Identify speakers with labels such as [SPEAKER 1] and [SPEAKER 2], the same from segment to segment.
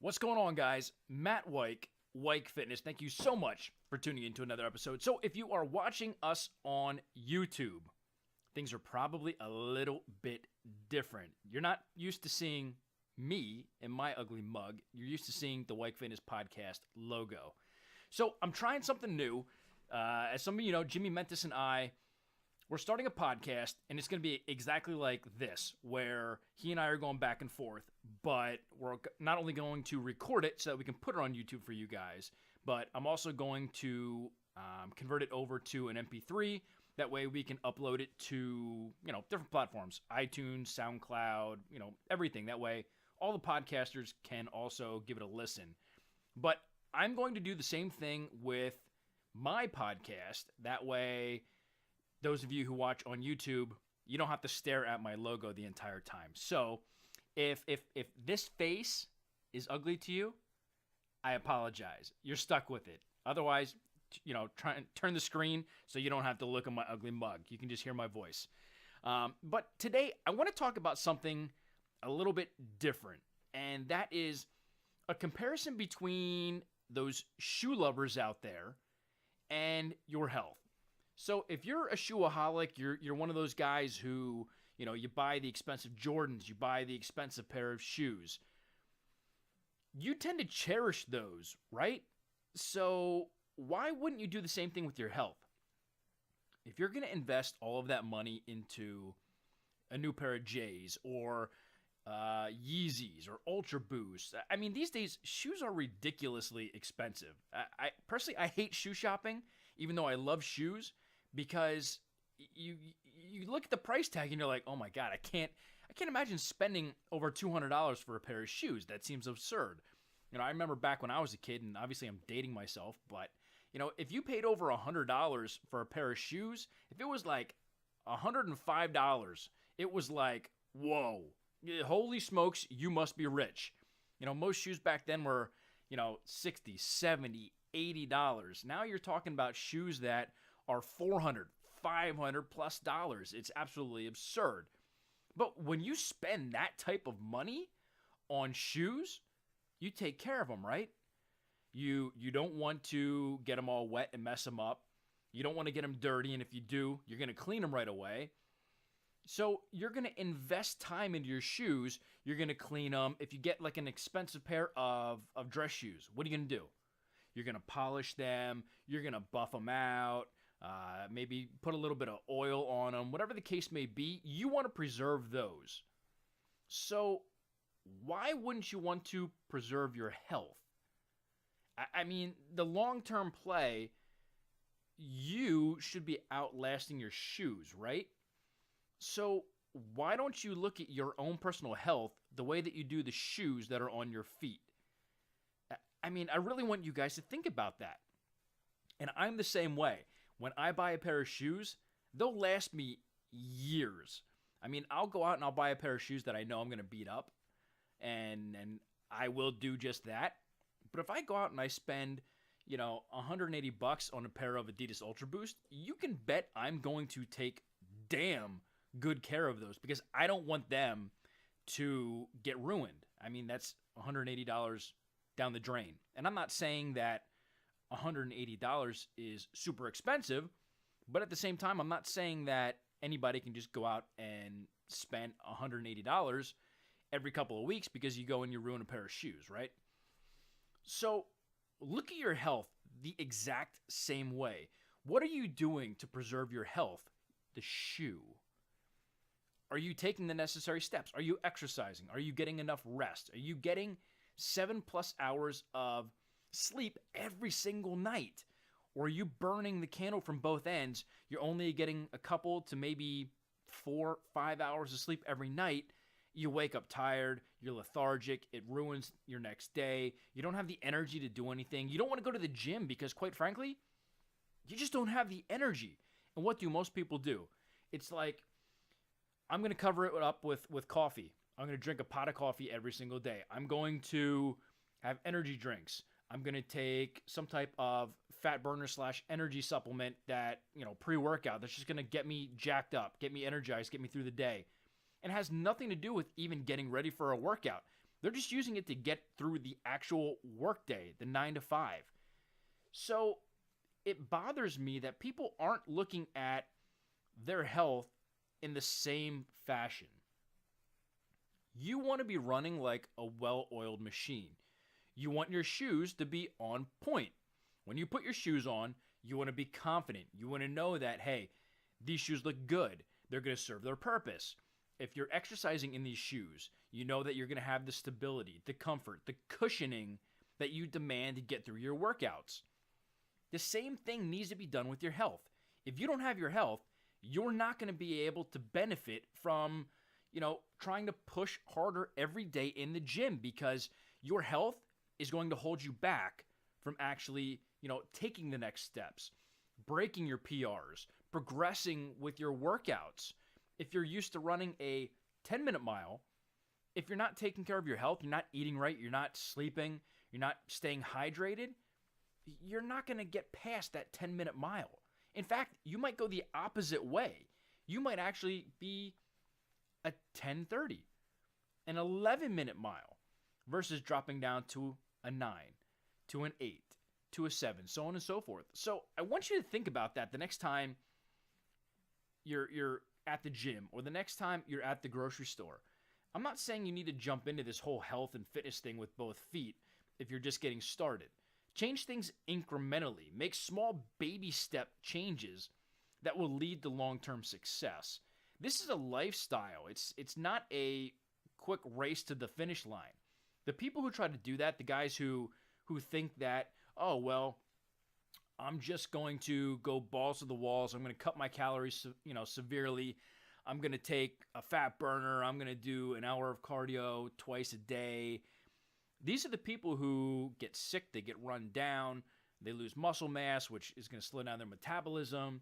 [SPEAKER 1] What's going on, guys? Matt Weik, Weik Fitness. Thank you so much for tuning into another episode. So, if you are watching us on YouTube, things are probably a little bit different. You're not used to seeing me in my ugly mug. You're used to seeing the Weik Fitness podcast logo. So, I'm trying something new. As some of you know, Jimmy Mentis and I, we're starting a podcast, and it's going to be exactly like this, where he and I are going back and forth, but we're not only going to record it so that we can put it on YouTube for you guys, but I'm also going to convert it over to an MP3. That way we can upload it to, different platforms, iTunes, SoundCloud, everything. That way all the podcasters can also give it a listen. But I'm going to do the same thing with my podcast. That way, those of you who watch on YouTube, you don't have to stare at my logo the entire time. So if this face is ugly to you, I apologize. You're stuck with it. Otherwise, try and turn the screen so you don't have to look at my ugly mug. You can just hear my voice. But today, I want to talk about something a little bit different, and that is a comparison between those shoe lovers out there and your health. So if you're a shoeaholic, you're one of those guys who, you buy the expensive Jordans, you buy the expensive pair of shoes. You tend to cherish those, right? So why wouldn't you do the same thing with your health? If you're going to invest all of that money into a new pair of J's or Yeezys or Ultra Boosts, I mean, these days, shoes are ridiculously expensive. I personally, I hate shoe shopping, even though I love shoes, because you look at the price tag and you're like, oh my God, I can't imagine spending over $200 for a pair of shoes. That seems absurd. I remember back when I was a kid, and obviously I'm dating myself, but if you paid over $100 for a pair of shoes, if it was like $105, it was like, whoa, holy smokes, you must be rich. Most shoes back then were, $60, $70, $80. Now you're talking about shoes that are $400, $500 plus dollars. It's absolutely absurd. But when you spend that type of money on shoes, you take care of them, right? You don't want to get them all wet and mess them up. You don't want to get them dirty, and if you do, you're going to clean them right away. So you're going to invest time into your shoes. You're going to clean them. If you get like an expensive pair of dress shoes, what are you going to do? You're going to polish them. You're going to buff them out. Maybe put a little bit of oil on them. Whatever the case may be, you want to preserve those. So why wouldn't you want to preserve your health? I mean, the long-term play, you should be outlasting your shoes, right? So why don't you look at your own personal health the way that you do the shoes that are on your feet? I mean, I really want you guys to think about that. And I'm the same way. When I buy a pair of shoes, they'll last me years. I mean, I'll go out and I'll buy a pair of shoes that I know I'm going to beat up, and I will do just that. But if I go out and I spend, $180 on a pair of Adidas Ultra Boost, you can bet I'm going to take damn good care of those because I don't want them to get ruined. I mean, that's $180 down the drain. And I'm not saying that $180 is super expensive, but at the same time, I'm not saying that anybody can just go out and spend $180 every couple of weeks because you go and you ruin a pair of shoes, right? So look at your health the exact same way. What are you doing to preserve your health? The shoe. Are you taking the necessary steps? Are you exercising? Are you getting enough rest? Are you getting 7+ hours of sleep every single night? Or are you burning the candle from both ends? You're only getting a couple to maybe 4-5 hours of sleep every night. You wake up tired, you're lethargic, it ruins your next day. You don't have the energy to do anything. You don't want to go to the gym because, quite frankly, you just don't have the energy. And what do most people do? It's like, I'm going to cover it up with coffee. I'm going to drink a pot of coffee every single day. I'm going to have energy drinks. I'm going to take some type of fat burner / energy supplement that, pre-workout that's just going to get me jacked up, get me energized, get me through the day. And it has nothing to do with even getting ready for a workout. They're just using it to get through the actual workday, the 9 to 5. So it bothers me that people aren't looking at their health in the same fashion. You want to be running like a well-oiled machine. You want your shoes to be on point. When you put your shoes on, you want to be confident. You want to know that, hey, these shoes look good. They're going to serve their purpose. If you're exercising in these shoes, you know that you're going to have the stability, the comfort, the cushioning that you demand to get through your workouts. The same thing needs to be done with your health. If you don't have your health, you're not going to be able to benefit from, trying to push harder every day in the gym, because your health is going to hold you back from actually, taking the next steps, breaking your PRs, progressing with your workouts. If you're used to running a 10-minute mile, if you're not taking care of your health, you're not eating right, you're not sleeping, you're not staying hydrated, you're not going to get past that 10-minute mile. In fact, you might go the opposite way. You might actually be a 10:30, an 11-minute mile, versus dropping down to a 9, to an 8, to a 7, so on and so forth. So I want you to think about that the next time you're at the gym, or the next time you're at the grocery store. I'm not saying you need to jump into this whole health and fitness thing with both feet if you're just getting started. Change things incrementally. Make small baby step changes that will lead to long-term success. This is a lifestyle. It's not a quick race to the finish line. The people who try to do that, the guys who think that, oh, well, I'm just going to go balls to the walls. I'm going to cut my calories, severely. I'm going to take a fat burner. I'm going to do an hour of cardio twice a day. These are the people who get sick. They get run down. They lose muscle mass, which is going to slow down their metabolism.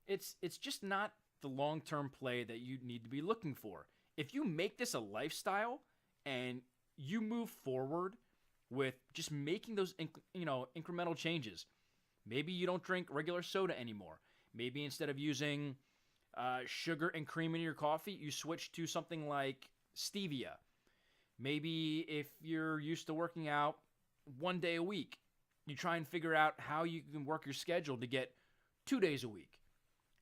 [SPEAKER 1] It's just not the long-term play that you need to be looking for. If you make this a lifestyle and you move forward with just making those incremental changes, maybe you don't drink regular soda anymore. Maybe instead of using sugar and cream in your coffee, you switch to something like stevia. Maybe if you're used to working out 1 day a week, you try and figure out how you can work your schedule to get 2 days a week,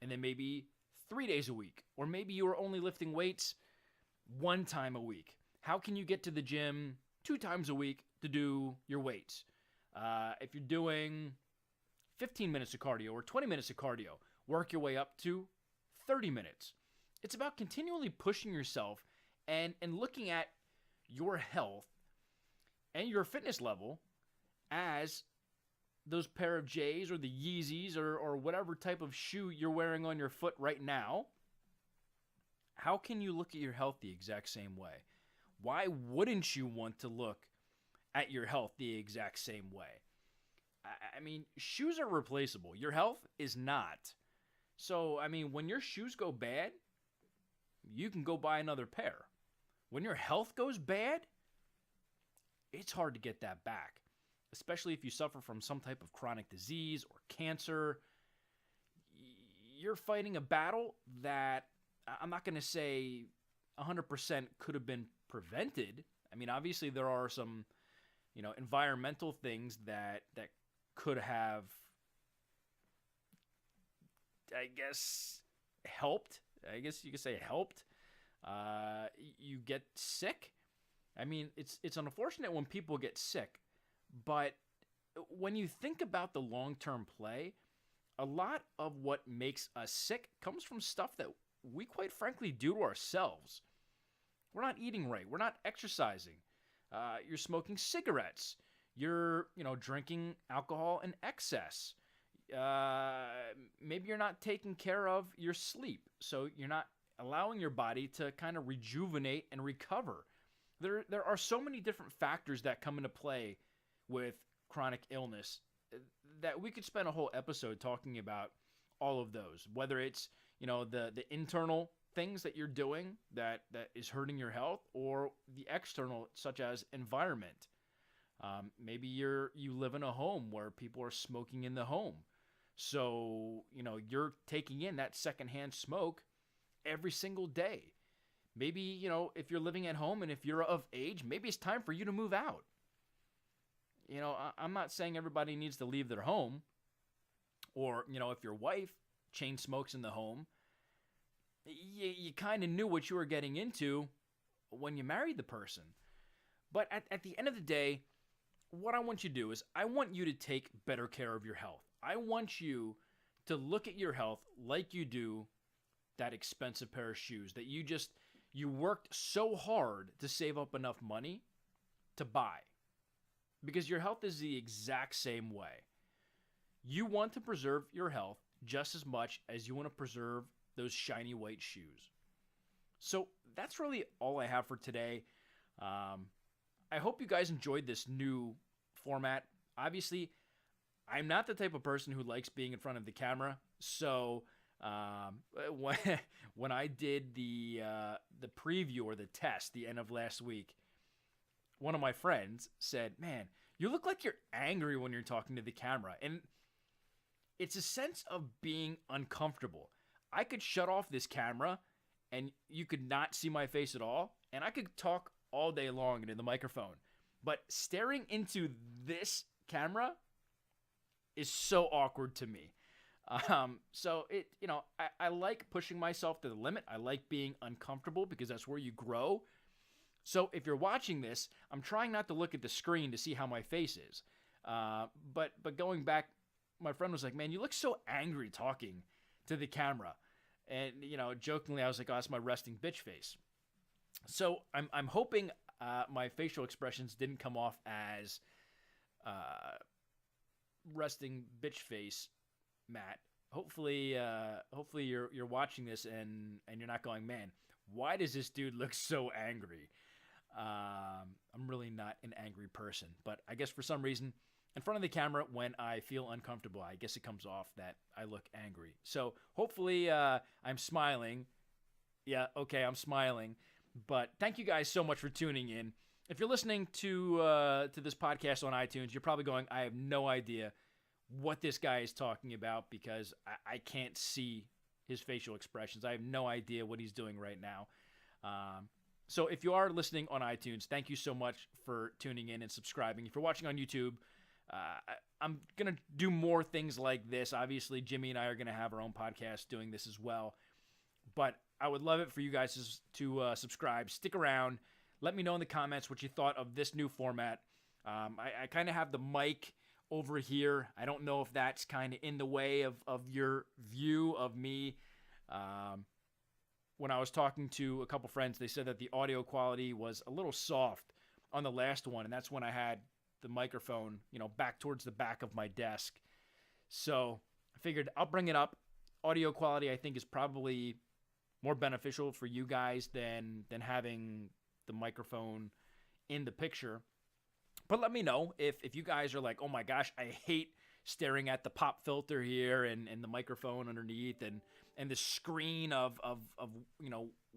[SPEAKER 1] and then maybe 3 days a week. Or maybe you are only lifting weights 1 time a week. How can you get to the gym 2 times a week to do your weights? If you're doing 15 minutes of cardio or 20 minutes of cardio, work your way up to 30 minutes. It's about continually pushing yourself and looking at your health and your fitness level as those pair of J's or the Yeezys or whatever type of shoe you're wearing on your foot right now. How can you look at your health the exact same way? Why wouldn't you want to look at your health the exact same way? I mean, shoes are replaceable. Your health is not. So, when your shoes go bad, you can go buy another pair. When your health goes bad, it's hard to get that back, especially if you suffer from some type of chronic disease or cancer. You're fighting a battle that I'm not going to say 100% could have been prevented. Obviously there are some, environmental things that could have, helped. I guess you could say helped. You get sick. It's unfortunate when people get sick, but when you think about the long-term play, a lot of what makes us sick comes from stuff that we quite frankly do to ourselves. We're not eating right. We're not exercising. You're smoking cigarettes. You're, drinking alcohol in excess. Maybe you're not taking care of your sleep, so you're not allowing your body to kind of rejuvenate and recover. There are so many different factors that come into play with chronic illness that we could spend a whole episode talking about all of those, whether it's, the internal things that you're doing that is hurting your health, or the external, such as environment. Maybe you live in a home where people are smoking in the home. So, you're taking in that secondhand smoke every single day. Maybe, if you're living at home and if you're of age, maybe it's time for you to move out. I'm not saying everybody needs to leave their home, or, if your wife chain smokes in the home, you kind of knew what you were getting into when you married the person. But at the end of the day, what I want you to do is I want you to take better care of your health. I want you to look at your health like you do that expensive pair of shoes that you worked so hard to save up enough money to buy. Because your health is the exact same way. You want to preserve your health just as much as you want to preserve those shiny white shoes. So that's really all I have for today. I hope you guys enjoyed this new format. Obviously, I'm not the type of person who likes being in front of the camera. So when I did the preview or the test the end of last week, one of my friends said, "Man, you look like you're angry when you're talking to the camera." And it's a sense of being uncomfortable. I could shut off this camera and you could not see my face at all, and I could talk all day long into the microphone. But staring into this camera is so awkward to me. So I like pushing myself to the limit. I like being uncomfortable because that's where you grow. So if you're watching this, I'm trying not to look at the screen to see how my face is. But going back, my friend was like, "Man, you look so angry talking to the camera." And, jokingly, I was like, "Oh, that's my resting bitch face." So I'm hoping my facial expressions didn't come off as resting bitch face, Matt. Hopefully you're watching this and you're not going, "Man, why does this dude look so angry?" I'm really not an angry person, but I guess for some reason, in front of the camera, when I feel uncomfortable, I guess it comes off that I look angry. So hopefully I'm smiling. Yeah, okay, I'm smiling. But thank you guys so much for tuning in. If you're listening to this podcast on iTunes, you're probably going, "I have no idea what this guy is talking about because I can't see his facial expressions. I have no idea what he's doing right now." So if you are listening on iTunes, thank you so much for tuning in and subscribing. If you're watching on YouTube, I'm going to do more things like this. Obviously, Jimmy and I are going to have our own podcast doing this as well. But I would love it for you guys to subscribe. Stick around. Let me know in the comments what you thought of this new format. I kind of have the mic over here. I don't know if that's kind of in the way of your view of me. When I was talking to a couple friends, they said that the audio quality was a little soft on the last one, and that's when I had the microphone, back towards the back of my desk. So I figured I'll bring it up. Audio quality, I think, is probably more beneficial for you guys than having the microphone in the picture. But let me know if you guys are like, "Oh my gosh, I hate staring at the pop filter here and the microphone underneath and the screen of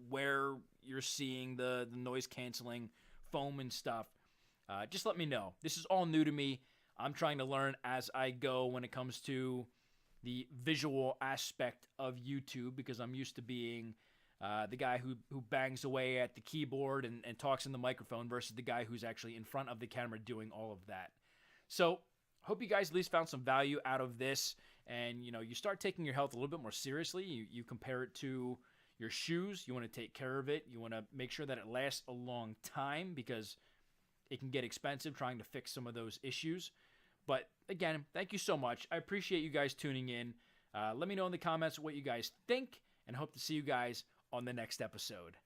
[SPEAKER 1] where you're seeing the noise canceling foam and stuff." Just let me know. This is all new to me. I'm trying to learn as I go when it comes to the visual aspect of YouTube because I'm used to being the guy who bangs away at the keyboard and talks in the microphone versus the guy who's actually in front of the camera doing all of that. So hope you guys at least found some value out of this and you start taking your health a little bit more seriously. You compare it to your shoes. You want to take care of it. You want to make sure that it lasts a long time because it can get expensive trying to fix some of those issues. But again, thank you so much. I appreciate you guys tuning in. Let me know in the comments what you guys think and hope to see you guys on the next episode.